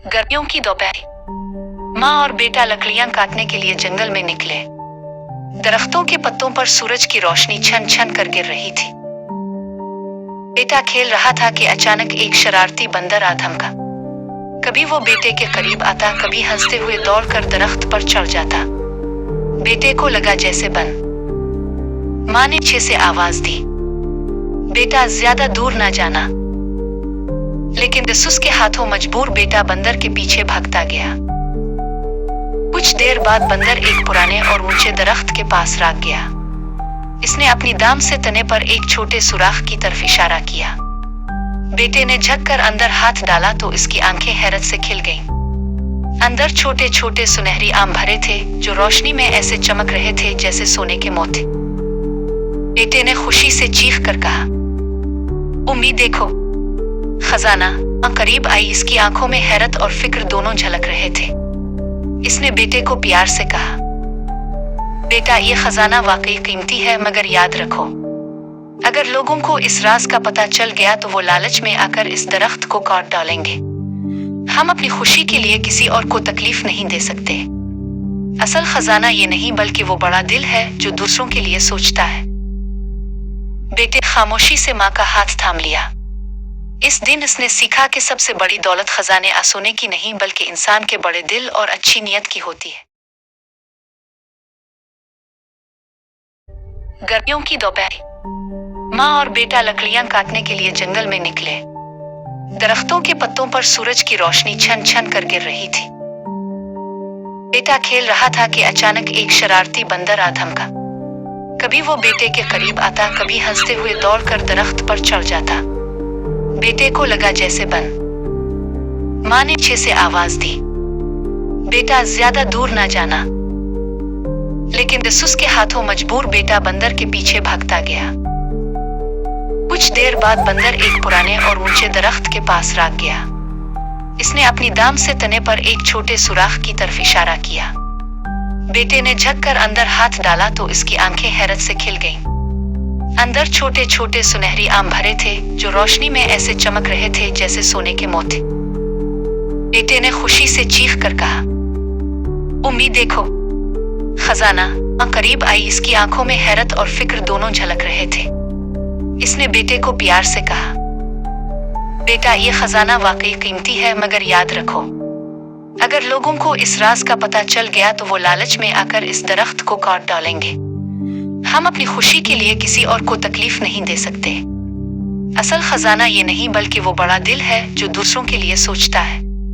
गर्मियों की दोपहर, माँ और बेटा लकड़ियां काटने के लिए जंगल में निकले। दरख्तों के पत्तों पर सूरज की रोशनी छन छन कर गिर रही थी। बेटा खेल रहा था कि अचानक एक शरारती बंदर आ धमका। कभी वो बेटे के करीब आता, कभी हंसते हुए दौड़कर दरख्त पर चढ़ जाता। बेटे को लगा जैसे माँ ने पीछे से आवाज दी, बेटा ज्यादा दूर ना जाना। लेकिन जसूस के हाथों मजबूर बेटा बंदर के पीछे भागता गया। कुछ देर बाद बंदर एक पुराने और ऊंचे दरख्त के पास राग गया। इसने अपनी दाम से तने पर एक छोटे सुराख की तरफ इशारा किया। बेटे ने झुककर अंदर हाथ डाला तो इसकी आंखें हैरत से खिल गईं। अंदर छोटे छोटे सुनहरी आम भरे थे जो रोशनी में ऐसे चमक रहे थे जैसे सोने के मोती। बेटे ने खुशी से चीख कर कहा, उम्मी देखो, खजाना। करीब आई, इसकी आंखों में हैरत और फिक्र दोनों झलक रहे थे। इसने बेटे को प्यार से कहा, बेटा ये खजाना वाकई कीमती है, मगर याद रखो, अगर लोगों को इस राज का पता चल गया तो वो लालच में आकर इस दरख्त को काट डालेंगे। हम अपनी खुशी के लिए किसी और को तकलीफ नहीं दे सकते। असल खजाना ये नहीं बल्कि वो बड़ा दिल है जो दूसरों के लिए सोचता है। बेटे खामोशी से माँ का हाथ थाम लिया। इस दिन इसने सीखा कि सबसे बड़ी दौलत खजाने सोने की नहीं बल्कि इंसान के बड़े दिल और अच्छी नीयत की होती है। गर्मियों की दोपहर, माँ और बेटा लकड़ियां काटने के लिए जंगल में निकले। दरख्तों के पत्तों पर सूरज की रोशनी छन छन कर गिर रही थी। बेटा खेल रहा था कि अचानक एक शरारती बंदर आ धमका। कभी वो बेटे के करीब आता, कभी हंसते हुए दौड़कर दरख्त पर चढ़ जाता। बेटे को लगा जैसे माँ ने पीछे से आवाज दी, बेटा ज्यादा दूर ना जाना। लेकिन जसूस के हाथों मजबूर बेटा बंदर के पीछे भागता गया। कुछ देर बाद बंदर एक पुराने और ऊंचे दरख्त के पास राग गया। इसने अपनी दाम से तने पर एक छोटे सुराख की तरफ इशारा किया। बेटे ने झुककर अंदर हाथ डाला तो इसकी आंखें हैरत से खिल गईं। अंदर छोटे छोटे सुनहरी आम भरे थे जो रोशनी में ऐसे चमक रहे थे जैसे सोने के मोती। बेटे ने खुशी से चीख कर कहा, उम्मी देखो, खजाना। करीब आई, इसकी आंखों में हैरत और फिक्र दोनों झलक रहे थे। इसने बेटे को प्यार से कहा, बेटा ये खजाना वाकई कीमती है, मगर याद रखो, अगर लोगों को इस राज का पता चल गया तो वो लालच में आकर इस दरख्त को काट डालेंगे। हम अपनी खुशी के लिए किसी और को तकलीफ नहीं दे सकते। असल खजाना ये नहीं बल्कि वो बड़ा दिल है जो दूसरों के लिए सोचता है।